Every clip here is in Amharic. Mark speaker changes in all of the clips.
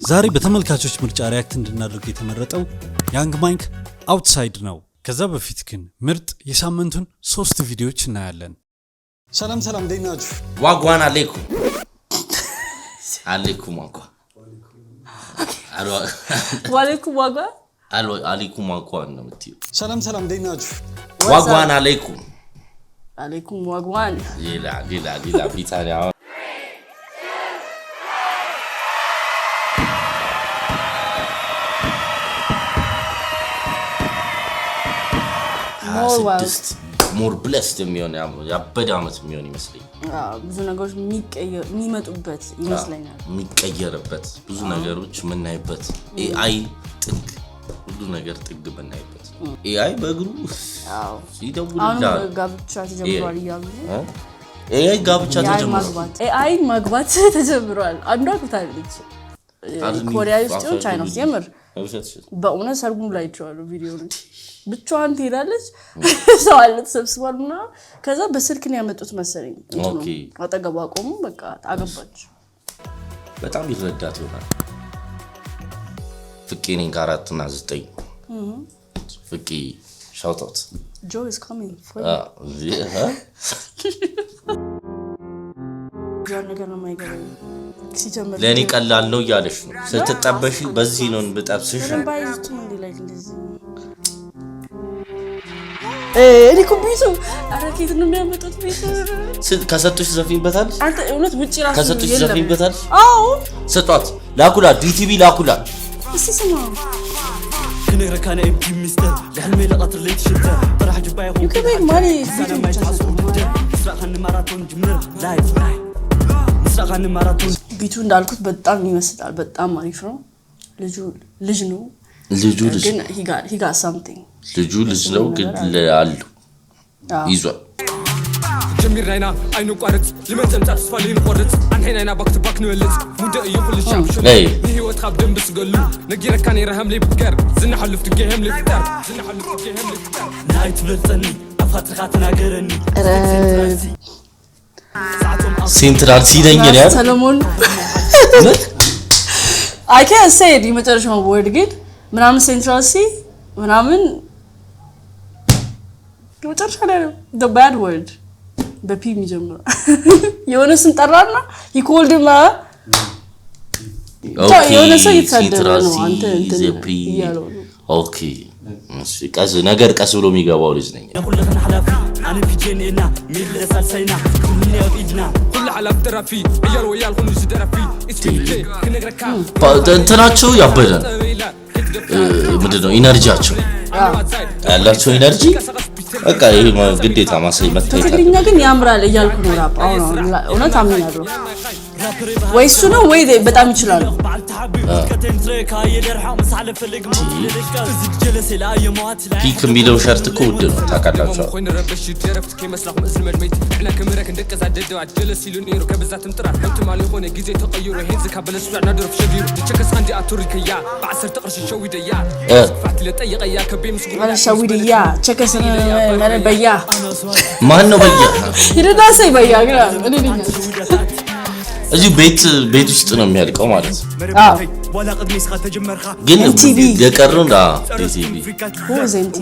Speaker 1: ዛሬ በተመልካቾች ምርጫ ሪያክት እንድናደርግ የተመረጠው ያንግ ማይክ አውትሳይድ ነው። ከዛ በፊት ግን ምርጥ የሳምንቱን 3 ቪዲዮዎች እናያለን። ሰላም ሰላም ደህናችሁ?
Speaker 2: ዋጓን አለይኩም አለይኩም ዋጓ
Speaker 3: ዋለይኩም ዋጓ
Speaker 2: አለይኩም ዋጓ ነው የምትይው።
Speaker 1: ሰላም ሰላም ደህናችሁ?
Speaker 2: ዋጓን አለይኩም
Speaker 3: አለይኩም ዋጓን
Speaker 2: ሌላ ቢታሪያ more blessed የሚሆን ያበደ አመት የሚሆን ይመስለኛል።
Speaker 3: ብዙ ነገሮች የሚመጡበት ይመስለኛል።
Speaker 2: የሚቀየርበት ብዙ ነገሮች የምናይበት AI ጥግ ሁሉ ነገር ጥግ የምናይበት AI በእግሩ ይደውላል።
Speaker 3: ጋብቻ ተጀምሯል እያሉ
Speaker 2: AI ጋብቻ ተጀምሯል።
Speaker 3: AI ማግባት ተጀምሯል። አንዷ ኩታለች ኮሪያ ውስጥ ነው ቻይና ውስጥ የምር በእውነት ሰርጉም ላይ ይቻላል ቪዲዮ ነው። ብቻዋን ትሄዳለች ሰው አለ ተሰብስቧልና ከዛ በስልክ ነው ያመጡት መሰለኝ።
Speaker 2: ኦኬ
Speaker 3: አጠገቧ ቆሙ በቃ አገባች።
Speaker 2: በጣም ይረዳት ይሆናል። ፍቄ ነኝ 4 እና 9 ፍቄ shout out
Speaker 3: Joe is coming for you ነገር ነው የማይገባኝ ሲጀምር
Speaker 2: ለኔ ቀላል ነው እያለሽ ነው ስትጠበሽ በዚህ ነው ብጠብስሽ
Speaker 3: ባይዝቱ እንዴ ላይ እንደዚህ ሪኩቢሱ አረኬት ነው የሚያመጡት ቢሱ
Speaker 2: ከሰጡሽ ዘፊንበታል።
Speaker 3: አንተ እውነት ውጪ ራስ
Speaker 2: ከሰጡሽ ዘፊንበታል።
Speaker 3: አዎ
Speaker 2: ሰጧት ላኩላ ዲቲቪ ላኩላ
Speaker 3: እሺ ስማ
Speaker 4: كان ابكي مستر لحلمي لقطر ليت شتا طرح جباي هو
Speaker 3: كمان ماني
Speaker 4: مسرقان ማራቶን ጅምር ላይፍ مسرقان ማራቶን
Speaker 2: ቢቱ
Speaker 3: እንዳልኩት በጣም ይመስላል። በጣም አሪፍ ነው። ልጅ ነው ግን he got something
Speaker 2: ልጅ ነው ግን አሉ ይዟል
Speaker 4: جميل رينا አይኑ ቋርጥ ለመጨምጫት ስፋሊን ቆርጥ አንሄናና ባክት ባክ ነው ልጽ ሙደ ይሁን ልሻም ሹ ህይወት ካብ ደም ብስገሉ ነጊረካን ይረሃም ላይ ብትቀር ዝና ሐልፍ ትገህም ላይ ብትቀር ናይት ብልጽኒ አፋትካ ተናገረኒ
Speaker 2: ሴንትራል ሲደኝ ነው
Speaker 3: ሰለሞን I can't say it የመጨረሻው ወርድ ግን ምናምን ሴንትራል ሲ ምናምን የመጨረሻ ላይ the bad word በፒ የሚጀምረው የሆነ ስም ጠራና he called him የሆነ ሰው ይተሳደረ ነው አንተ ያለው
Speaker 2: ኦኬ እሺ ቀስ ብሎ የሚገባው ልጅ ነኝ
Speaker 4: ሁሉን ሐላፊ አነ ፒጄኔና ሚል ለሳልሳይና ሁሉ ያውድና ሁሉ ሐላፍ ተራፊ እያል ወያል ሁሉ ሲደራፊ እስቲ ከነገረካ
Speaker 2: እንትናቸው ያበደ ምንድነው ኢነርጂያቸው ያላቸው ኢነርጂ በቃ ይሄ ግዴታ ማሳይ መታየት
Speaker 3: ትግርኛ ግን ያምራል እያልኩ ነው። ራፕ አሁን እውነት አምናለሁ ወይ እሱ ነው ወይ በጣም ይችላል።
Speaker 2: ፒክ የሚለው ሸርት እኮ ውድ ነው ታውቃላችሁ።
Speaker 3: ሸዊድያ ቸከስ በያ
Speaker 2: ማን ነው በያ
Speaker 3: ይደዳሰይ በያ ግን
Speaker 2: እዚህ ቤት ውስጥ ነው የሚያልቀው ማለት
Speaker 3: አዎ
Speaker 4: ولا قد مسخه تجمرخه
Speaker 2: ግን የቀረው ቲቪ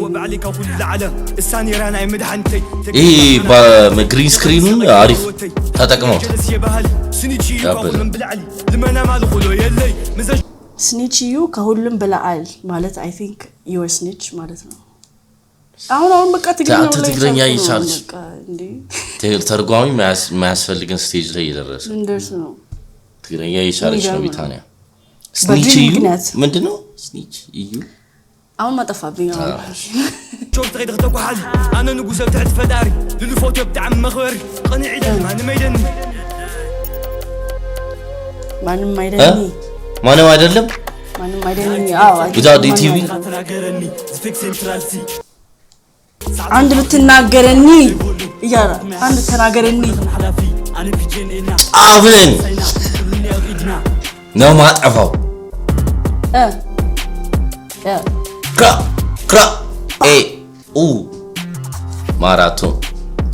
Speaker 4: وبعليك كل على الثاني رانا يمدحنتي
Speaker 2: ይሄ በግሪን ስክሪን አሪፍ ተጠቅመው
Speaker 4: من بالعلي لما انا ما دخلوا يلي مزج
Speaker 3: ስኒችዩ ከሁሉም በላአል ማለት I think your snitch ማለት ነው። አሁን በቃ
Speaker 2: ትግርኛ ይቻልሽ እንዴ ተርጓሚ ማያስፈልግን ስቴጅ ላይ እየደረሰ
Speaker 3: እንደርስ ነው።
Speaker 2: ትግርኛ ይቻልሽ ነው ቢታንያ ስኒችዩ ምንድነው ስኒችዩ
Speaker 3: አሁን ማጠፋብኝ አሁን
Speaker 4: شوف تغيد غتك وحال انا نقول تاع فداري للفوتو بتاع مخوري قنعي ما نميدني
Speaker 2: ማንም አይደለም
Speaker 3: አዎ
Speaker 2: ዲቲቪ
Speaker 4: ተናገረኒ ስፒክ ሴንትራል ሲ
Speaker 3: አንድ ብትናገረኒ ይያራ አንድ ተናገረኒ
Speaker 2: አብን ነው ማጠፋው ክራ ማራቶን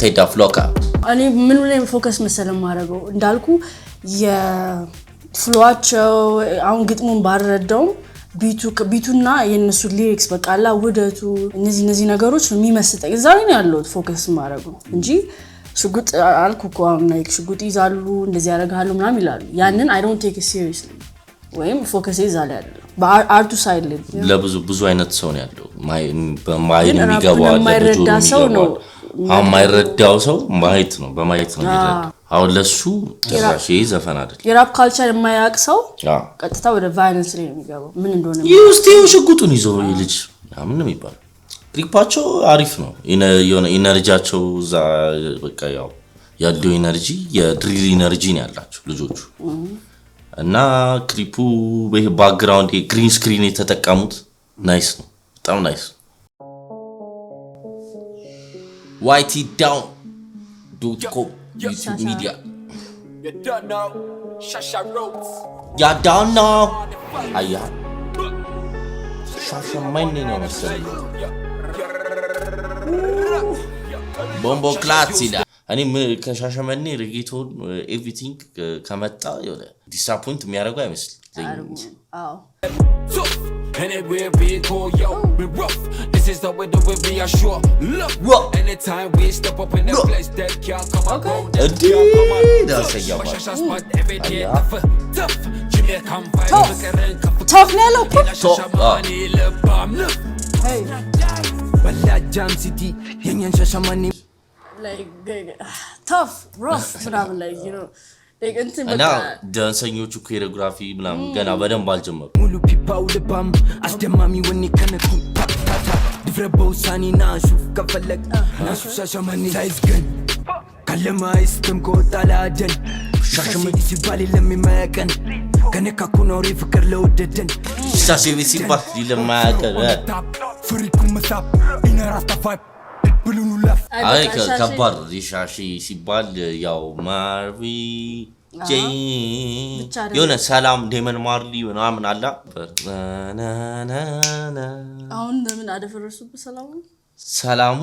Speaker 2: ቴዳ ፍሎካ
Speaker 3: እኔ ምን ላይ ፎከስ መሰለም ማረገው እንዳልኩ ፍሎዋቸው አሁን ግጥሙን ባረዳው ቢቱና የነሱ ሊሪክስ በቃላ ውደቱ እነዚህ ነገሮች የሚመስጠኝ እዛው ነው ያለው ፎከስ ማድረጉ እንጂ ሽጉጥ አልኩኮ ማለት ሽጉጥ ይዛሉ እንደዚህ ያረጋሉ ምናምን ይላሉ ያንን I don't take it seriously ወይም ፎከስ ይዛል አይደለም በአርቱ ሳይድ ላይ
Speaker 2: ብዙ አይነት ሰው ነው ያለው በማይን የሚገባው
Speaker 3: የማይረዳ ሰው ነው
Speaker 2: የማይረዳው ሰው ማይት ነው በማይት ነው የሚረዳው አሁን ለሱ ጭራሽ ዘፈን አይደል
Speaker 3: የራፕ ካልቸር የማያውቅ ሰው ቀጥታ ወደ ቫዮለንስ ላይ ነው የሚገባው ምን እንደሆነ
Speaker 2: ይውስቴው ሽጉጡን ይዞ ልጅ ምን ነው የሚባለው ክሊፓቸው አሪፍ ነው የሆነ ኢነርጂያቸው እዛ በቃ ያለው ኢነርጂ የድሪል ኢነርጂ ነው ያላቸው ልጆቹ እና ክሊፑ ባክግራውንድ የግሪን ስክሪን የተጠቀሙት ናይስ ነው በጣም ናይስ YTDown.com YouTube media
Speaker 4: You don't know Shasha Rhodes
Speaker 2: Ya don't know Aya Shasha Mane ነው መሰለኝ ቦምቦ ክላሲዳ እኔ ከሻሸመኔ ሬጌቶን ኤቭሪቲንግ ከመጣ የሆነ ዲስአፖይንት የሚያደርገው አይመስልም
Speaker 3: አዎ
Speaker 4: Anywhere we go, yo, we rough. This is the way that we be sure. Look, anytime we step up in the place, that can't come up.
Speaker 2: That's a young one.
Speaker 3: tough nelo hey
Speaker 4: Balla Jam City, Yenyan Shashamani.
Speaker 3: like tough rough like you know
Speaker 2: እና ዳንሰኞቹ ኮሪዮግራፊ ምናምን ገና በደንብ አልጀመሩ
Speaker 4: ሙሉ ፒፓው ልባም አስደማሚ ወኔ ከነቱ ታታ ድፍረበው ሳኒና ሹፍ ከፈለግ ናሱ ሻሸመኔ ሳይዝገን ካለማይስተም ኮታላደን ሻሸመኔ ሲባል ለሚማያቀን ከነካኩ ኖሪ ፍቅር ለወደደን
Speaker 2: ሻሸመኔ ሲባል ለማያቀን
Speaker 4: ፍሪኩ መሳብ ኢነራስታፋይ
Speaker 2: አይ ከባድ ሪሻሺ ሲባል ያው ማርቪ ጄ የሆነ ሰላም ዴመን ማርሊ ምናምን አላ
Speaker 3: አሁን ምን አደፈረሱብ
Speaker 2: ሰላሙ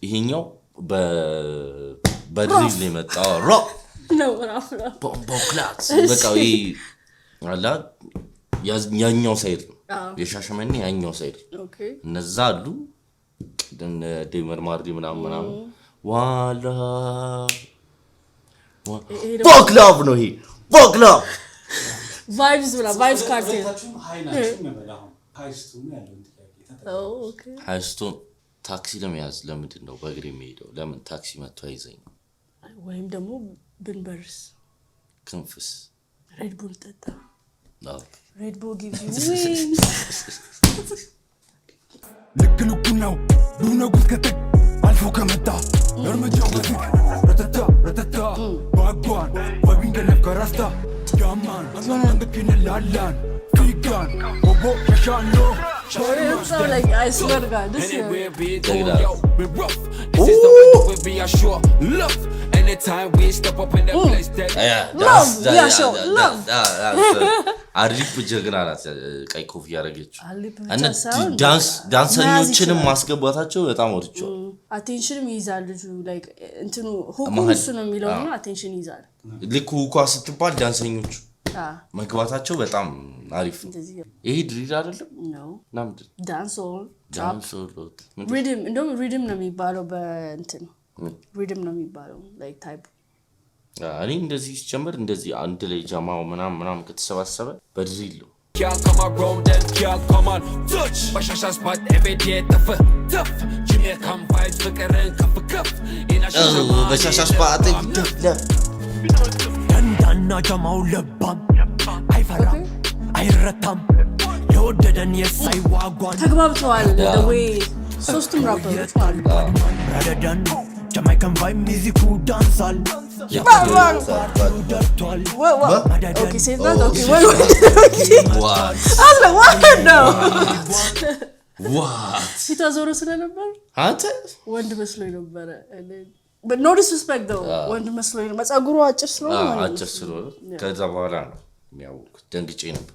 Speaker 2: ይሄኛው በድሪል ላይ መጣ ሮክ
Speaker 3: ነው
Speaker 2: ቦምቦ ክላስ በቃ ይሄ አላ ያኛው ሳይድ የሻሸመኔ ያኛው ሳይድ እነዛ አሉ ዴመር ማርዲ ምናምን ዋላ ፎክላቭ ነው ይሄ ፎክላቭ
Speaker 3: ቫይብስ ካርቴል
Speaker 2: ሃይስቱን ታክሲ ለመያዝ ለምንድን ነው በእግር የሚሄደው ለምን ታክሲ መጥቶ አይዘኝ
Speaker 3: ወይም ደግሞ ብንበርስ
Speaker 2: ክንፍስ
Speaker 3: ሬድ ቡል ጠጣ ሬድ ቡል gives you wings
Speaker 4: ልክልኩ ነው ዱነጉስ ከተክ አልፎ ከመጣ እርምጃው በዝግ ረተታ ባጓን ወቢንገለፍ ከራስታ ያማን አንገክነ ላላን ፊጋን ኦቦ ሻሻኖ
Speaker 3: so like I swear to God this year
Speaker 4: we rough this is the way that we be sure love anytime we step up in the place that
Speaker 3: love
Speaker 2: አሪፍ ጀግና ናት ቀይ ኮፍ ያረጋችሁ እና ዳንሰኞችንም ማስገባታቸው በጣም ወርቸው
Speaker 3: አቴንሽንም ይዛል ልጁ like እንትኑ ሁኩ እሱ ነው የሚለውና አቴንሽን ይዛል
Speaker 2: ልኩ ሁኳ ስትባል ዳንሰኞቹ መግባታቸው በጣም አሪፍ ይሄ ድሪል አይደለም
Speaker 3: ነው
Speaker 2: ናምድ
Speaker 3: ዳንሶል
Speaker 2: ሪድም
Speaker 3: እንደውም ሪድም ነው የሚባለው በእንትን ሪድም ነው የሚባለው like type
Speaker 2: እኔ እንደዚህ ሲጀምር እንደዚህ አንድ ላይ ጃማው ምናምን ከተሰባሰበ በድሪል ነው
Speaker 4: Can't come around then can't come on touch Bashasha spot every day tough Jamaican vibes ፍቅርን ከፍ ከፍ
Speaker 2: በሻሻ ስፓት ይደለ
Speaker 4: ደንዳና ጃማው ለባም አይፈራም አይረታም የወደደን የሳይዋጓን
Speaker 3: ተግባብተዋል the way ሶስቱም ራፐሮች ማለት
Speaker 4: ረደደን Jamaican vibe music dancehall
Speaker 3: okay say that okay wait what no
Speaker 2: what
Speaker 3: ሲታዞሩ ስለነበር
Speaker 2: አንተ
Speaker 3: ወንድ መስሎኝ ነበር but no disrespect though ወንድ መስሎኝ ነው መጻጉሩ አጭር
Speaker 2: ስለሆነ ከዛ በኋላ ነው የሚያውቁት ደንግጬ ነበር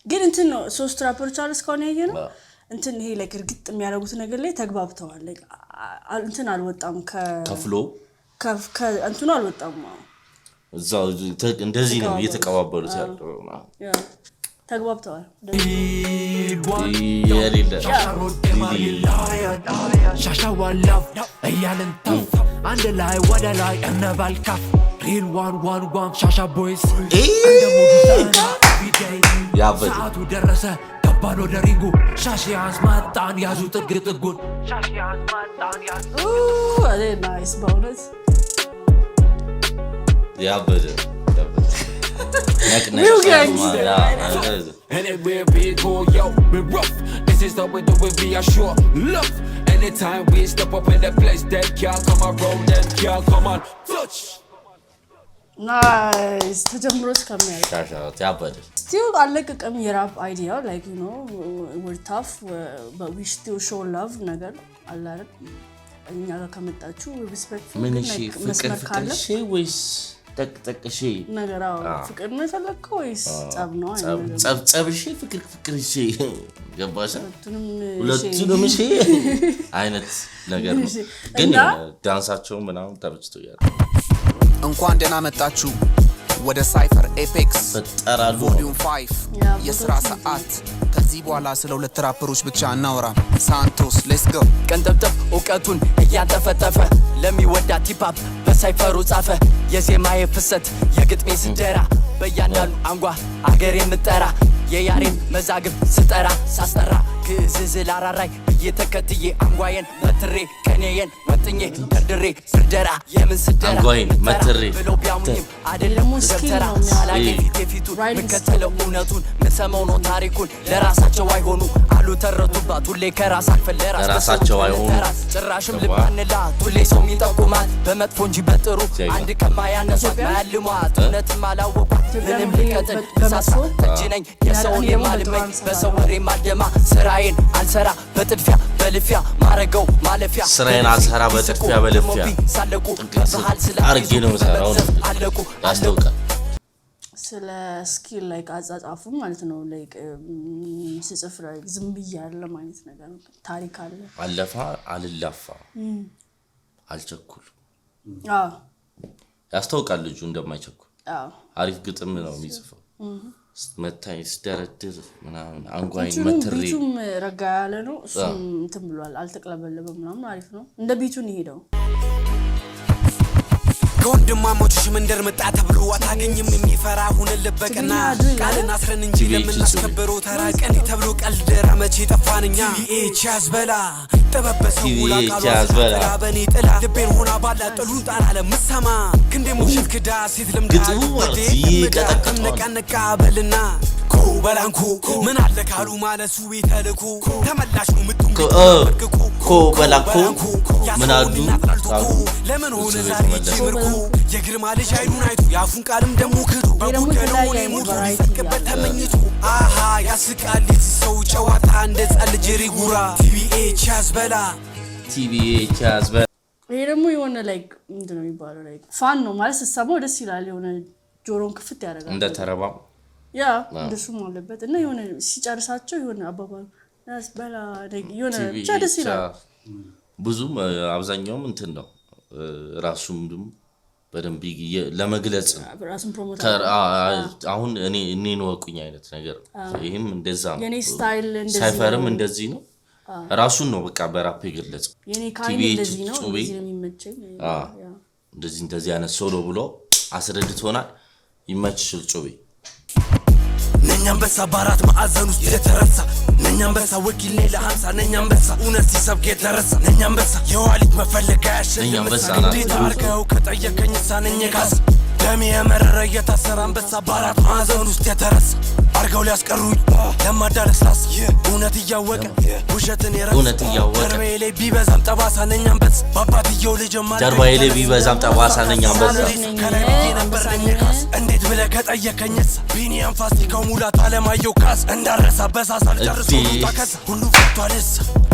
Speaker 3: ግን እንትን ነው ሶስት ራፐሮች አለ እስካሁን ያየነው እንትን ይሄ like እርግጥ የሚያደርጉት ነገር ላይ ተግባብተዋል like እንትን አልወጣም ከፍሎ እንትኑ አልወጣም
Speaker 2: እዛው እንደዚህ ነው እየተቀባበሉት ያለው
Speaker 3: ያ ተግባብተዋል
Speaker 2: የሌለ
Speaker 5: ሻሻዋ love እያልን ተፍ አንድ ላይ ወደ ላይ እንበልከፍ real 111 ሻሻ boys
Speaker 2: ያበደ
Speaker 5: ሰዓቱ ደረሰ ገባን ወደ ሪንጉ ሻሽ ያስመጣን ያዙ ጥግ ጥጉን ሻሽ ያስመጣን ያዙ
Speaker 3: አሬ ናይስ በእውነት
Speaker 2: ያበደ
Speaker 3: Real gangster.
Speaker 5: Anywhere we go, yo, we rough. This is how we do it, we are sure. Look, anytime we step up in the place, that y'all come around and y'all come on, touch.
Speaker 3: ናይስ ተጀምሮ እስከሚያልቅ
Speaker 2: ሻሻት ያበደ
Speaker 3: still አለቀቀም የራፕ አይዲያ like you know we're tough but we still show love ነገር አለ አይደል እኛ ጋር ከመጣችሁ respectful
Speaker 2: ምን እሺ ፍቅር እሺ ወይስ ተቀጠቅሽ
Speaker 3: ነገራው ፍቅር ነው የፈለከው ወይስ ጸብ ነው
Speaker 2: ጸብ እሺ ፍቅር እሺ ገባሽ ሁለቱንም እሺ አይነት ነገር ነው ግን ዳንሳቸው ምናምን ተርጭቶኛል
Speaker 6: እንኳን ደህና መጣችሁ ወደ ሳይፈር ኤፔክስ
Speaker 2: ፈጠራሉ
Speaker 6: ቮሊዩም 5 የሥራ ሰዓት ከዚህ በኋላ ስለ ሁለት ራፐሮች ብቻ እናወራ ሳንቶስ ሌትስ ጎ
Speaker 7: ቀንጠብጠብ ዕውቀቱን እያንጠፈጠፈ ለሚወዳት ሂፓፕ በሳይፈሩ ጻፈ የዜማዬ ፍሰት የግጥሜ ስደራ በእያንዳንዱ አንጓ አገር የምጠራ የያሬን መዛግብ ስጠራ ሳስጠራ ግዕዝ ላራራይ እየተከትዬ አንጓዬን መትሬ ከኔየን ወጥኜ ደርድሬ ስደራ የምን ስደራ
Speaker 2: አንጓዬን መትሬ
Speaker 7: ብሎ ቢያሙኝም አይደለም ደብተራ አላቂ ፊት የፊቱ ምከተለው እውነቱን ምሰመው ነው ታሪኩን ለራሳቸው አይሆኑ አሉ ተረቱባት ሁሌ ከራስ አክፈል ለራሳቸው አይሆኑ ጭራሽም ልባንላት ሁሌ ሰው ሚጠቁማት በመጥፎ እንጂ በጥሩ አንድ ከማያነሷት ማያልሟት እውነትም አላወቋት ምንም ልቀጥል ሳሳ ተጅነኝ የሰውን የማልመኝ በሰው ወሬ ማልደማ ስራዬን አልሰራ በጥድፊያ በልፊያ ማረገው ማለፊያ
Speaker 2: ስራዬን አልሰራ በጥድፊያ በልፊያ
Speaker 7: ሳለቁ ባህል ስለ
Speaker 2: አርጌ ነው ሰራው
Speaker 7: አለቁ
Speaker 2: ያስተውቃል
Speaker 3: ስለ ስኪል ላይክ አጻጻፉ ማለት ነው ላይክ ሲጽፍ ላይ ዝም ብያለ ማለት ነገር ታሪክ አለ
Speaker 2: አለፋ አልላፋ አልቸኩል ያስተውቃል ልጁ እንደማይቸኩል አሪፍ ግጥም ነው የሚጽፈው መታይ ስደረድር ምናምን አንጓይን መትሪ
Speaker 3: ቢቱም ረጋ ያለ ነው እሱም እንትን ብሏል አልተቀለበለበም ምናምን አሪፍ ነው እንደ ቢቱን ይሄዳው
Speaker 6: ከወንድማሞችሽ መንደር መጣ ተብሎ አታገኝም የሚፈራ ሁን ልበቀና ቃልን አስረን እንጂ ለምናስከብረው ተራቀን ተብሎ ቀልድ ረመቼ ጠፋንኛ ኤች ያዝበላ ተበበሰው ቃሉ በኔ ጥላ ልቤን ሆና ባላ ጥሉን ጣላ ለምሰማ ክንዴ ሙሽት ክዳ ሴት ልምዳ ነቃነቃ በልና ኮበላንኩ ምን አለ ካሉ ማለሱ ቤተልኩ ተመላሽ ነው ምጥንኩ
Speaker 2: ኮበላንኩ ምን አሉ
Speaker 6: ለምን ሆነ ዛሬ ጅምርኩ የግርማ ልጅ አይኑን አይቱ ያፉን ቃልም ደሞ ክዱ በጉደለው ላይ ሙሉ ይፈቅበት ተመኝቱ አሃ ያስቃል ሰው ጨዋታ እንደ ጻልጅ ሪጉራ ቲቪኤች ያዝበላ
Speaker 3: ይሄ ደግሞ የሆነ ላይክ ምንድነው የሚባለው ላይክ ፋን ነው ማለት ሲሰማው ደስ ይላል የሆነ ጆሮን ክፍት ያደርጋል
Speaker 2: እንደ ተረባም
Speaker 3: ያ እንደሱም አለበት እና የሆነ ሲጨርሳቸው የሆነ አባባል ያዝበላ የሆነ ብቻ ደስ ይላል
Speaker 2: ብዙም አብዛኛውም እንትን ነው ራሱም በደንብ ለመግለጽ
Speaker 3: ራሱን ፕሮሞት
Speaker 2: አሁን እኔ ነው ወቁኝ አይነት ነገር ይሄም እንደዛ ነው
Speaker 3: የኔ ስታይል እንደዚህ
Speaker 2: ሳይፈርም እንደዚህ ነው ራሱን ነው በቃ በራፕ ይገለጽ
Speaker 3: የኔ ካይን እንደዚህ ነው እንደዚህ ነው የሚመቸኝ
Speaker 2: እንደዚህ አይነት ሶሎ ብሎ አስረድቶናል ይመችል ጩቤ
Speaker 6: ነኛም በሳ ባራት ማዕዘን ውስጥ የተረሳ ነኛም በሳ ወኪል ሌላ 50 ነኛም በሳ እውነት ሲሰብክ የተረሳ ነኛም በሳ የዋሊት መፈለጋ ያሸነፈ እንዴት አርገው ከጠየቀኝ ሳነኝ ካስ ደሜ የመረረ የታሰረ አንበሳ ባራት ማዕዘን ውስጥ የተረሳ አርገው ሊያስቀሩኝ ለማዳረስላስ እውነት እያወቀ ውሸትን
Speaker 2: እውነት እያወቀ
Speaker 6: ጀርባዬ ላይ ቢበዛም ጠባሳ ነኛም በሳ ባባትየው ልጅ ማለ
Speaker 2: ጀርባዬ ላይ ቢበዛም ጠባሳ ነኛም በሳ
Speaker 6: ከላይ ነበርኝ ካስ እንዴት ብለህ ከጠየቀኝስ ቢኒያም ፋሲካው ሙላት አለማየሁ ካስ እንዳረሳ በሳሳል ጨርሶ ታከሳ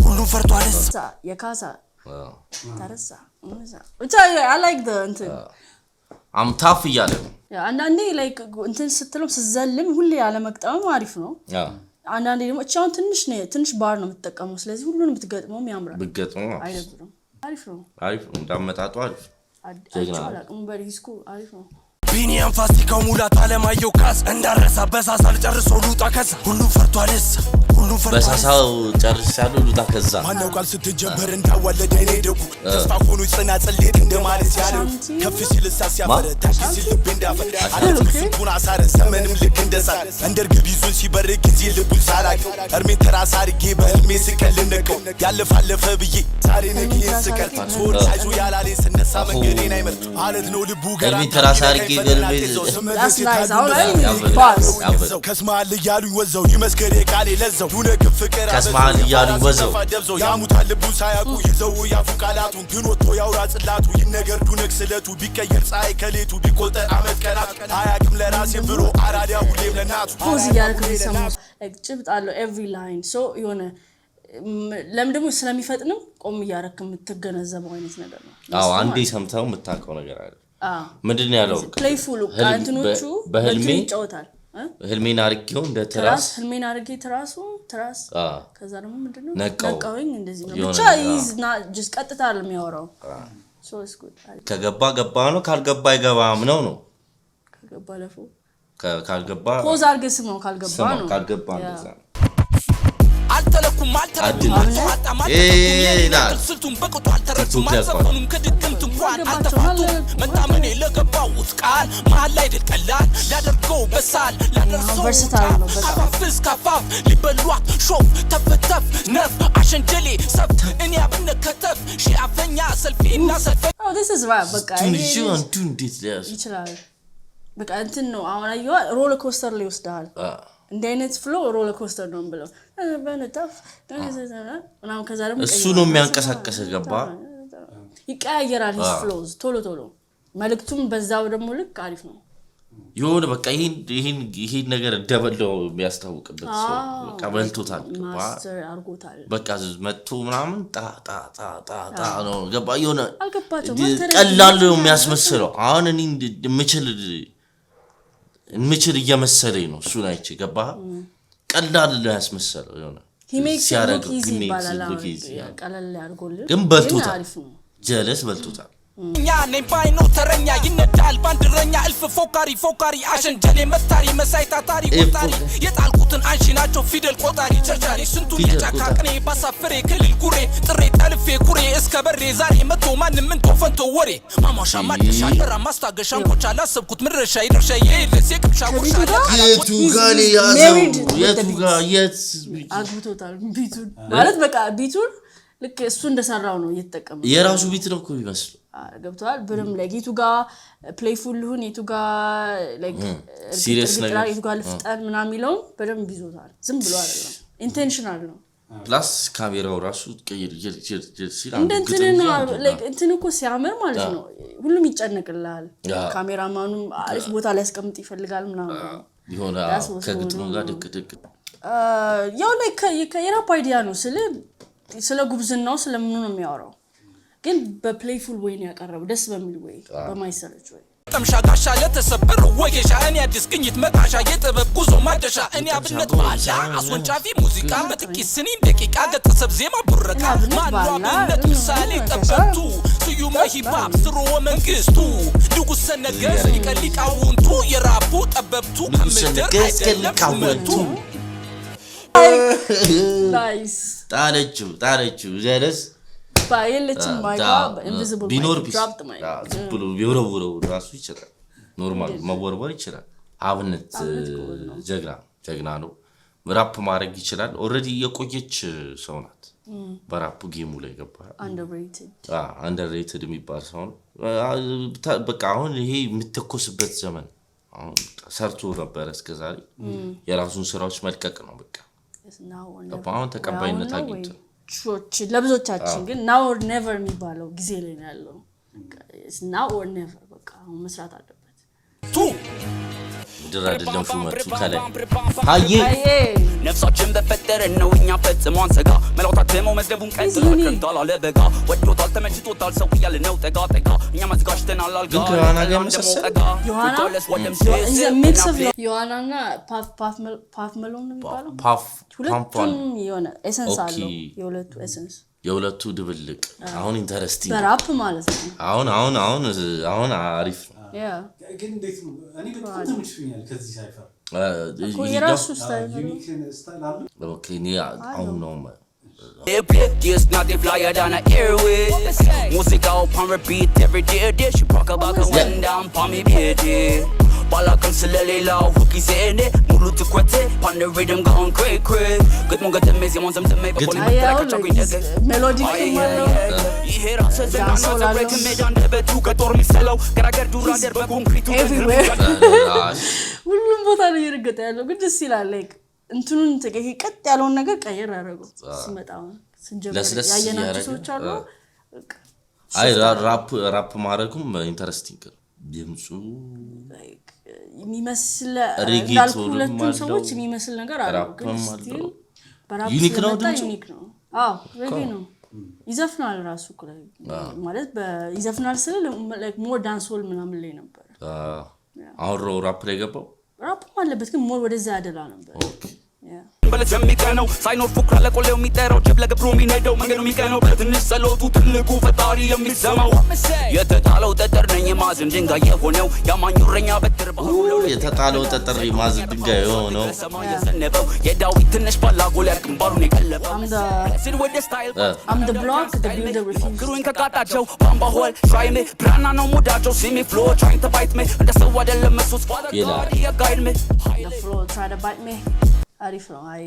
Speaker 6: ሁሉ ፈርቷልስ
Speaker 3: የካሳ ተረሳ ብቻ I like the እንትን
Speaker 2: አምታፍ ይያለ
Speaker 3: አንዳንዴ ላይክ እንትን ስትለው ስዘልም ሁሌ ያለ መቅጠም አሪፍ ነው አንዳንዴ ደግሞ እቻውን ትንሽ ባር ነው የምትጠቀመው ስለዚህ ሁሉንም ብትገጥመው ያምራል
Speaker 2: ብትገጥመው
Speaker 3: አይደብርም አሪፍ ነው
Speaker 2: እንዳመጣጡ አሪፍ
Speaker 3: ጀግና አላቅም በሪስኩ አሪፍ ነው
Speaker 6: ቢኒያም ፋሲካው ሙላት አለማየሁ ካስ እንዳረሳ በሳሳል ጨርሶ ሉጣ ከዛ ሁሉም ፈርቷልስ ሁሉም
Speaker 2: በሳሳው ጨርሻለሁ ሉጣ ከዛ
Speaker 6: ማነው ቃል ስትጀበር እንዳወለደ እኔ ደጉ ተስፋ ሆኖ ጽናጽሌት እንደማለት ያለው ከፍ ሲል ሳሲያፈረ ታሽ ሲል ልብ እንዳፈረ አለት ስንቱን አሳረ ዘመንም ልክ እንደሳለ እንደርግብ ይዞን ሲበር ጊዜ ልቡ ሳላቅ እርሜን ተራስ አድርጌ በህልሜ ስከልነቀው ያለፋለፈ ብዬ ዛሬ ነገ ስቀርት ሶል ሳይዞ ያላሌ ስነሳ መንገዴን አይመርጥ አለት ነው ልቡ ገራ
Speaker 2: ተራስ አድርጌ ገልቤ
Speaker 6: ከስማል እያሉኝ ወዘው ይመስከር የቃሌ ለዘው ዱነግብ ፍቅር
Speaker 2: ከስማል እያሉኝ ወዘው
Speaker 6: ያሙታል ልቡ ሳያቁ ይዘው ያፉ ቃላቱን ግን ወጥቶ ያውራ ጽላቱ ይነገር ዱነግ ስለቱ ቢቀየር ፀሐይ ከሌቱ ቢቆጠር አመት ቀናት አያቅም ለራሴ ብሎ አራዳ ሁሌም ለናቱ
Speaker 3: ፖዝ እያደረግ ሰማሁ ጭብጥ አለው ኤቭሪ ላይን ሶ የሆነ ለምን ደግሞ ስለሚፈጥንም ቆም እያደረክ የምትገነዘበው አይነት ነገር ነው።
Speaker 2: አዎ አንዴ ሰምተው የምታውቀው ነገር አለ። ምንድን ያለው
Speaker 3: ፕሌይፉል ቃንትኖቹ በህልሜ ይጫወታል
Speaker 2: ህልሜን አርጌው እንደ ትራስ
Speaker 3: ህልሜን አርጌ ትራስ ከዛ ደግሞ ምንድነው ነቃውኝ እንደዚህ ነው ብቻ ኢዝ ናት ጀስት ቀጥታ የሚያወራው ሶ ኢትስ ጉድ
Speaker 2: ከገባ ነው ካልገባ አይገባም ነው
Speaker 3: ከገባ ለፉ
Speaker 2: ካልገባ
Speaker 3: ፖዝ አርገስ ነው ካልገባ
Speaker 2: እንደዛ
Speaker 6: አልተለኩም ስልቱን በቅጡ አልተረዱም አልዘፈኑም ከድግምት እንኳን አልተፋቱም መታመኔ ለገባውት ቃል መሀል ላይ ድል ቀላል ላደርገው በሳል ላደርሰው ካፋፍስ ካፋፍ ሊበሏት ሾፍ ተፈተፍ ነፍ አሸንጀሌ ሰብት እኔ አብነከተፍ ሺ አፈኛ ሰልፊና ሰልፈ
Speaker 3: this is right በቃ ይችላል በቃ እንትን ነው አሁን አየዋ ሮለር ኮስተር ላይ ወስዳል እንደ አይነት ፍሎ ሮለር ኮስተር ነው ብለው በነታፍ ምናምን ከዛ ደግሞ
Speaker 2: እሱ ነው የሚያንቀሳቀስ ገባ
Speaker 3: ይቀያየራል his flows ቶሎ መልክቱም በዛው ደግሞ ልክ አሪፍ ነው
Speaker 2: ይሁን በቃ ይሄን ነገር ደበለው የሚያስታውቅበት ሰው በቃ በልቶታል
Speaker 3: ማስተር አርጎታል
Speaker 2: በቃ መጥቶ ምናምን ጣ ነው ገባ ይሆነ
Speaker 3: አልገባቸው
Speaker 2: ቀላል ነው የሚያስመስለው አሁን እኔ ምችል እየመሰለኝ ነው እሱ ናይቼ ገባ ቀላል ነው ያስመስለው ይሆነ
Speaker 3: ሲያረግ ይባላል ቀላል ያርጎልህ
Speaker 2: ግን በልቶታል ጀለስ በልቶታል
Speaker 6: እኛ ነኝ ባይኖ ተረኛ ይነዳል ባንድረኛ እልፍ ፎካሪ አሸንጀሌ መታሪ መሳይ ታታሪ ቆጣሪ የጣልኩትን አንሺ ናቸው ፊደል ቆጣሪ ቸርቻሪ ስንቱን የጫካ ቅኔ ባሳፍሬ ክልል ጉሬ ጥሬ ጠልፌ ኩሬ እስከ በሬ ዛሬ መቶ ማንም ምን ተፈንቶ ወሬ ማማሻ ማድሻ ተራ ማስታገሻ እንቆቻ ላሰብኩት ምድረሻ ይደርሻ የለስ የቅብሻ ወርሻ
Speaker 2: የቱ ጋር ያዘው የቱ ጋር
Speaker 3: አግብቶታል ቢቱን ማለት በቃ ቢቱን ልክ እሱ እንደሰራው ነው እየተጠቀመ
Speaker 2: የራሱ ቢት ነው እኮ ይመስል
Speaker 3: ገብቷል ብርም ለጌቱ ጋር ፕሌይፉል ሁን የቱ ጋር ላይክ
Speaker 2: ሲሪየስ ነገር
Speaker 3: የቱ ጋር ልፍጠን ምናምን የሚለው በደንብ ይዞታል ዝም ብሎ አይደለም ኢንቴንሽናል ነው
Speaker 2: ፕላስ ካሜራው ራሱ ቀይር ሲል
Speaker 3: እንትን እኮ ሲያምር ማለት ነው ሁሉም ይጨነቅልሃል ካሜራማኑም አሪፍ ቦታ ላይ ያስቀምጥ ይፈልጋል ምናምን
Speaker 2: ይሆና ከግጥሙ ጋር ድቅ
Speaker 3: ያው ላይ የራፕ አይዲያ ነው ስለ ጉብዝናው ስለምኑ ነው የሚያወራው ግን በፕሌይፉል ወይ ነው ያቀረበው ደስ በሚል ወይ በማይሰለች ወይ
Speaker 6: ተምሻ ጋሻ ለተሰበረ ወጌሻ እኔ አዲስ ግኝት መጣሻ የጥበብ ጉዞ ማደሻ እኔ አብነት ባላ አስወንጫፊ ሙዚቃ በጥቂት ስኒን ደቂቃ ገጠሰብ ዜማ ቡረቃ ማኑ አብነት ምሳሌ ጠበብቱ ስዩመ ሂፓፕ ስርወ መንግስቱ ንጉሠ ነገሥት ሊቀሊቃውንቱ የራፑ ጠበብቱ ከምድር አይደለም
Speaker 3: ናይስ
Speaker 2: ጣለችው ጀለስ
Speaker 3: ባይልችም ማይጋ ኢንቪዚብል
Speaker 2: ቢኖር ብሎ ቢወረውረው ራሱ ይችላል ኖርማል መወርወር ይችላል አብነት ጀግና ነው ራፕ ማድረግ ይችላል ኦሬዲ የቆየች ሰው ናት በራፕ ጌሙ ላይ ገባ አንደርሬትድ የሚባል ሰው ነው በቃ አሁን ይሄ የምትተኮስበት ዘመን አሁን ሰርቶ ነበር እስከዛሬ የራሱን ስራዎች መልቀቅ ነው በቃ አሁን ተቀባይነት አግኝቶ
Speaker 3: ለብዙዎቻችን ግን now or never የሚባለው ጊዜ ላይ ነው ያለው now or never በቃ መስራት አለበት
Speaker 2: ድር አይደለም ሹመቱ ከላይ ሃዬ
Speaker 7: ነፍሳችን በፈጠረ ነው እኛ ፈጽሟን ሰጋ መላውታተመው መዝገቡን ቀጥሎ ከንታላ ለበጋ ወዶታል ተመችቶታል ሰው ያለ ነው ጠጋ እኛ ማዝጋሽተናል አልጋ
Speaker 3: ዮሐናና ፓፍ መሎን ነው የሚባለው
Speaker 2: ሁለቱም
Speaker 3: የሆነ ኤሰንስ አለው የሁለቱ ኤሰንስ
Speaker 2: የሁለቱ ድብልቅ አሁን ኢንተረስቲንግ
Speaker 3: በራፕ ማለት ነው
Speaker 2: አሁን አሪፍ ነው
Speaker 1: ግን እንዴት ነው እኔ በጣም ተመችቶኛል ከዚህ ሳይፈር
Speaker 3: የራሱ ስታይል
Speaker 1: ዩኒክ ስታይል አለ
Speaker 2: ኦኬ እኔ አሁን ነው
Speaker 6: It's nothing flyer than an airways. Music out on repeat every day. She rock about her wind down for me, baby. Balakam silly low, hooky saying it. Mulu to quit it, on the rhythm gone cray. Good moon got the messy ones, I'm to make a
Speaker 3: melodic
Speaker 6: you hear us as a man, I'm breaking me down the bed to get or me sell out. Can I get to run there, but concrete
Speaker 3: everywhere. ሁሉም ቦታ ነው እየረገጠ ያለው ግን ደስ ይላል like እንትኑን ተቀይ ቀጥ ያለውን ነገር ቀየር ያደረገው ሲመጣው ስንጀምር ያየናቸው ሰዎች አሉ
Speaker 2: አይ ራፕ ማድረጉም ኢንተረስቲንግ ድምጹ
Speaker 3: የሚመስል ሁለቱም ሰዎች የሚመስል ነገር አለው ግን ስቲል በራፕ
Speaker 2: ዩኒክ ነው ድምጹ
Speaker 3: ዩኒክ ነው አዎ ሬጌ ነው ይዘፍናል ራሱ ማለት ይዘፍናል ስለ like more dancehall ምናምን ላይ ነበር
Speaker 2: አሁን ራፕ ላይ ገባው
Speaker 3: ራፕ አለበት ግን ሞር ወደዛ ያደላ ነበር
Speaker 6: በለስ የሚቀነው ሳይኖር ፉክራ ለቆሌው የሚጠራው ጀብ ለገብሮ የሚነደው መንገዱ የሚቀነው በትንሽ ጸሎቱ ትልቁ ፈጣሪ የሚሰማው የተጣለው ጠጠር ነኝ የማዕዘን ድንጋይ የሆነው ያማኙ እረኛ በትር ባህሩ
Speaker 2: የተጣለው ጠጠር የማዕዘን ድንጋይ የሆነው
Speaker 6: ሰማይ የዘነበው የዳዊት ትንሽ ባላ ጎልያድ ግንባሩን የቀለበው
Speaker 3: I'm the block the builder refuse
Speaker 6: ግሩኝ ከቃጣቸው ባምባሆል try me ብራና ነው ሙዳቸው see me flow trying to bite me እንደ ሰው አይደለም እሱስ father God he guide me
Speaker 3: the flow try to bite me አሪፍ ነው አይ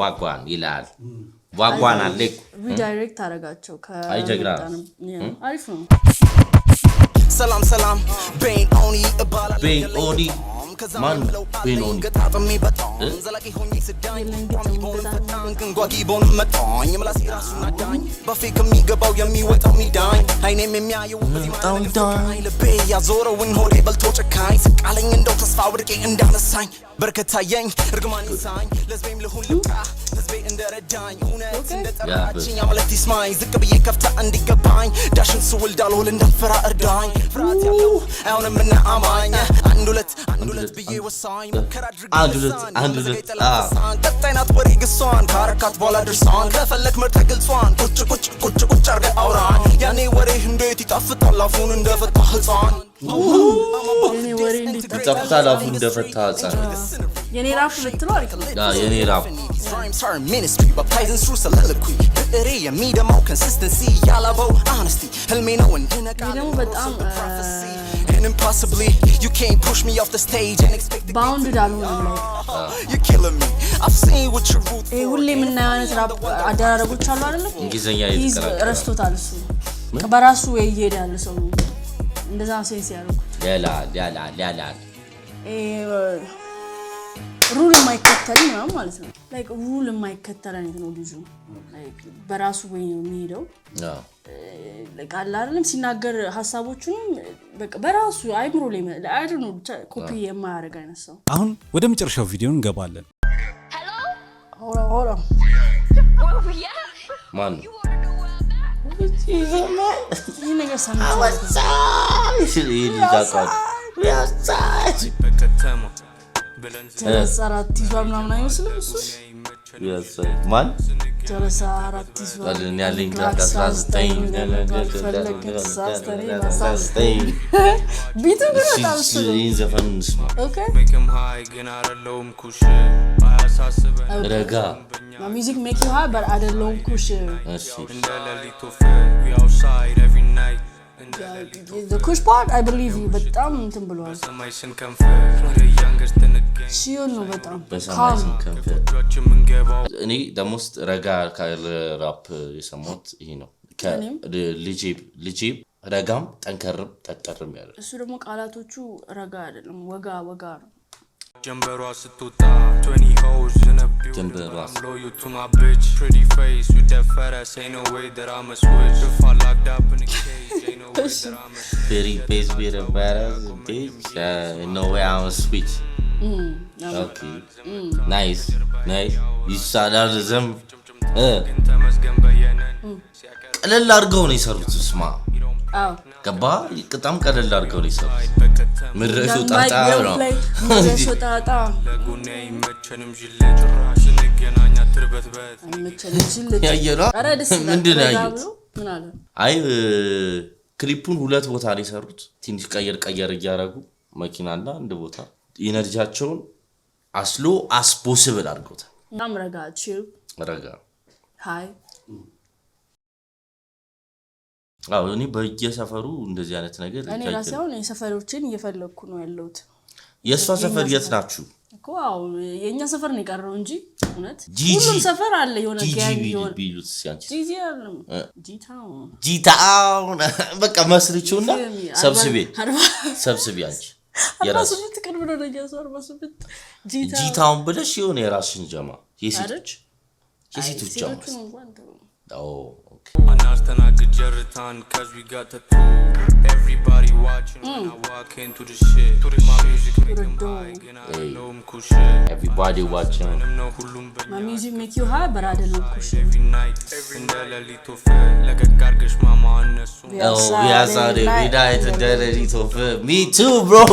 Speaker 2: ዋጓን ይላል ዋጓን አለክ
Speaker 3: ሪዳይሬክት አረጋቸው
Speaker 2: አይጀግራ
Speaker 3: አሪፍ ነው
Speaker 6: ሰላም ቤን ኦኒ እባላለሁ
Speaker 2: ቤን ኦኒ ማን ቤን ኦኒ
Speaker 6: ገጣጥሚ በጣም ዘላቂ ሆኜ ስዳኝ በጣም ግንጓጊ ቦን መጣኝ ምላስ ራሱን አዳኝ በፌክ የሚገባው የሚወጣው ሚዳኝ አይኔም የሚያየው
Speaker 2: በጣም ዳኝ
Speaker 6: ልቤ ያዞረውን ሆዴ በልቶ ጨካኝ ስቃለኝ እንደው ተስፋ ወድቄ እንዳነሳኝ በርከታየኝ እርግማን ይሳኝ ለዝቤም ልሁን ልብቃ ህዝቤ እንደረዳኝ እውነት እንደጠራችኝ አመለት ይስማኝ ዝቅ ብዬ ከፍታ እንዲገባኝ ዳሽን ስውል ዳልሆል እንዳልፈራ እርዳኝ ፍርሃት ያለው አይሆንም እና አማኝ አንድ ሁለት ብዬ ወሳኝ ሙከራ
Speaker 2: አንድ ሁለት
Speaker 6: ቀጣይ ናት ወሬ ግሷን ካረካት በኋላ ድርሷን ከፈለክ መርጠህ ግልጿን ቁጭ አርገህ አውራን ያኔ ወሬ እንዴት ይጣፍጣል አፉን እንደፈታ ህፃን
Speaker 3: የኔ ወሬ እንዴት
Speaker 2: ይጣፍጣል አፉን እንደፈታ ህፃን
Speaker 3: የኔ ራፍ ብትለው አሪፍ ነው
Speaker 2: የኔ ራፍ
Speaker 6: rhymes are ministry baptizing through soliloquy ብዕሬ የሚደማው consistency ያላበው honesty ህልሜ ነው እንድነቃ
Speaker 3: ደግሞ በጣም
Speaker 6: and impossibly you can't push me off the stage and expect
Speaker 3: bounded አልሆነም
Speaker 6: you're killing me I've seen what you root
Speaker 3: for ሁሌ የምናየው አይነት ራፕ አደራረጎች አሉ አይደል
Speaker 2: እንግሊዘኛ ይተቀራቀራል
Speaker 3: ረስቶታል እሱ በራሱ ወይ ይሄዳል ሰው እንደዛ ሴንስ ያደርጉት
Speaker 2: ያላ
Speaker 3: ሩል የማይከተል ነው ማለት ነው ላይክ ሩል የማይከተል አይነት ነው ልጁ ላይክ በራሱ ወይ ነው የሚሄደው ላይክ አይደለም ሲናገር ሐሳቦቹን በቃ በራሱ አይምሮ ላይ አይ ዶንት ኖ ኮፒ የማያደርግ አይነት ሰው
Speaker 1: አሁን ወደ መጨረሻው ቪዲዮ እንገባለን
Speaker 3: ሆላ
Speaker 2: ማን
Speaker 3: ይሄ ነገር ሰምተው ጀለስ አራት ይዟል ምናምን አይመስልም እሱ
Speaker 2: ማን
Speaker 3: ጀለስ አራት ይዟል
Speaker 2: እኔ ያለኝ 19
Speaker 3: ቢቱ ግን በጣም እሱ
Speaker 2: ይህን ዘፈን እንስማ
Speaker 3: ኦኬ
Speaker 2: ረጋ
Speaker 3: ሚውዚክ ሜክ ዩ ሃይ በት አይደለም ኩሽ
Speaker 2: እሺ
Speaker 3: the kush part I believe you በጣም እንትን ብሏል ሲሆን ነው በጣም
Speaker 2: እኔ ደሞስት ረጋ ካለ ራፕ የሰማሁት ይሄ ነው ልጄ ረጋም ጠንከርም ጠጠርም ያለ
Speaker 3: እሱ ደግሞ ቃላቶቹ ረጋ አይደለም ወጋ ነው
Speaker 4: ጀምበሯ ስትወጣ 20 hoes in a building I'm loyal to my bitch pretty face with that fat ass ain't no way that I'm a switch if I locked up in a cage ain't no way that I'm a
Speaker 2: pretty face with a fat ass bitch no way I'm a switch okay nice ይሳላል ዘም ቀለል አድርገው ነው የሰሩት ስማ ገባ በጣም ቀለል አድርገው ነው የሰሩት ምድረሱ ጣጣ ነው
Speaker 3: ምድረሱ ጣጣ
Speaker 4: ለጉኔ ይመቸንም ጅለ ጭራሽ እንገናኛ ትርበትበት
Speaker 3: ይመቸንም ጅለ
Speaker 2: ያየራ ምንድነው ያዩት
Speaker 3: ምን አለ
Speaker 2: አይ ክሊፑን ሁለት ቦታ ላይ ሰሩት ትንሽ ቀየር እያደረጉ መኪናና አንድ ቦታ ኢነርጂያቸውን አስሎ አስፖሲብል አድርገውታል
Speaker 3: አምረጋችሁ ረጋ ሃይ
Speaker 2: እኔ በየሰፈሩ እንደዚህ አይነት ነገር
Speaker 3: እኔ ራሴው የሰፈሮችን እየፈለኩ ነው ያለሁት
Speaker 2: የሷ ሰፈር የት ናችሁ
Speaker 3: እኮ የኛ ሰፈር ነው የቀረው እንጂ እውነት ሁሉም ሰፈር አለ የሆነ ጋንግ የሆነ
Speaker 2: ቢሉት ሲያንቺ
Speaker 3: ጂታው
Speaker 2: በቃ መስርቹና ሰብስቢ አንቺ
Speaker 3: የራስ ትቅርብ ነው ነገር 48
Speaker 2: ጂታውን ብለሽ የሆነ የራስሽን ጀማ የሴቶች ጀማ
Speaker 8: Anastanaga Jeritan, cause we got the everybody watching when I walk into the shit. My music make them high, and I know I'm cool shit.
Speaker 2: Everybody watching.
Speaker 3: My music make you high, but I don't know cool shit.
Speaker 8: Every night, every little fair, like a gargish mama on the soon.
Speaker 2: We outside every night, and little fair. Me too, bro.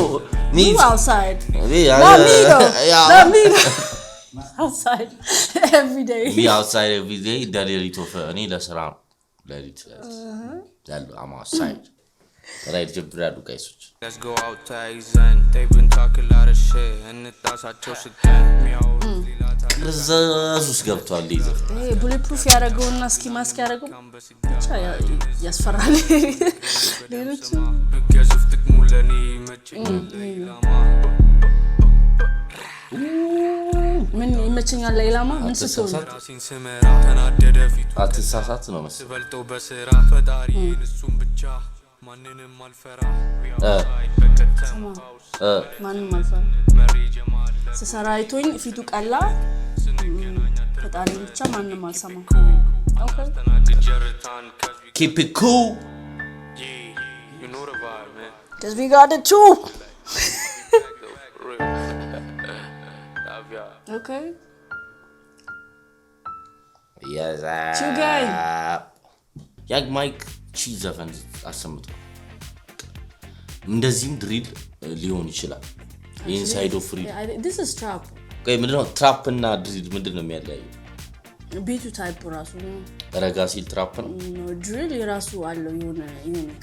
Speaker 2: Me
Speaker 3: you outside.
Speaker 2: Not
Speaker 3: me though. Not me though. Outside every day.
Speaker 2: Me outside every day, little fair. I need a surround. I'm outside. Right, guys.
Speaker 8: Let's go outside, Zen. They've been talking a lot of shit, and that's how I should
Speaker 2: Jesus ገብቷል ሊዘ
Speaker 3: bulletproof ያረጋውና እስኪ ማስክ ያረጋው ብቻ ያስፈራል ሌሎች
Speaker 8: ገዝፍ ጥቅሙ ለኔ መቼኝ
Speaker 3: ምን ይመቸኛል ለኢላማ ምን ስትሆን
Speaker 8: ራሴን ስመራ ተናደደ ፊቱ
Speaker 2: አትሳሳት ነው መሰለኝ
Speaker 8: ስበልጠው በስራ ፈጣሪን እሱም ብቻ ማንንም አልፈራ በከተማ
Speaker 3: ማንንም አልፈራ ስሰራ አይቶኝ ፊቱ ቀላ ፈጣሪን ብቻ ማንንም አልሰማ
Speaker 2: keep it cool
Speaker 8: you know the vibe man
Speaker 3: cuz we got it too okay
Speaker 2: yes
Speaker 3: you guys
Speaker 2: ያግ ማይክ ቺዝ ዘፈን አሰምቶ እንደዚህም ድሪል ሊሆን ይችላል ኢንሳይድ ኦፍ ፍሪ
Speaker 3: this is trap
Speaker 2: ምንድነው ትራፕ እና ድሪል ምንድነው የሚያለያየው
Speaker 3: ቢቱ ታይፕ ራሱ ነው
Speaker 2: ረጋ ሲል ትራፕ ነው
Speaker 3: ድሪል የራሱ አለው የሆነ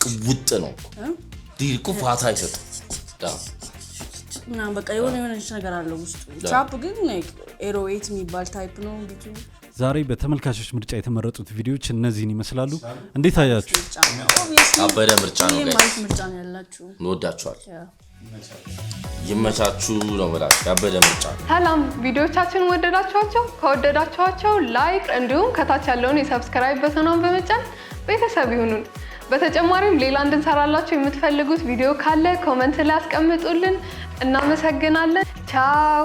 Speaker 2: ቅውጥ ነው ድሪል እኮ ፋታ አይሰጥም
Speaker 3: እና በቃ የሆነ ነገር አለው ውስጡ ትራፕ ግን ኤሮ8 የሚባል ታይፕ ነው ቢቱ
Speaker 1: ዛሬ በተመልካቾች ምርጫ የተመረጡት ቪዲዮዎች እነዚህን ይመስላሉ እንዴት አያችሁ
Speaker 2: አበደ ምርጫ ነው
Speaker 3: ማለት ምርጫ ነው ያላችሁ
Speaker 2: እንወዳችኋል ይመቻችሁ ነው ማለት አበደ ምርጫ
Speaker 9: ሰላም ቪዲዮቻችንን ወደዳችኋቸው ከወደዳችኋቸው ላይክ እንዲሁም ከታች ያለውን የሰብስክራይብ በተኑን በመጫን ቤተሰብ ይሁኑን በተጨማሪም ሌላ እንድንሰራላችሁ የምትፈልጉት ቪዲዮ ካለ ኮሜንት ላይ አስቀምጡልን እናመሰግናለን ቻው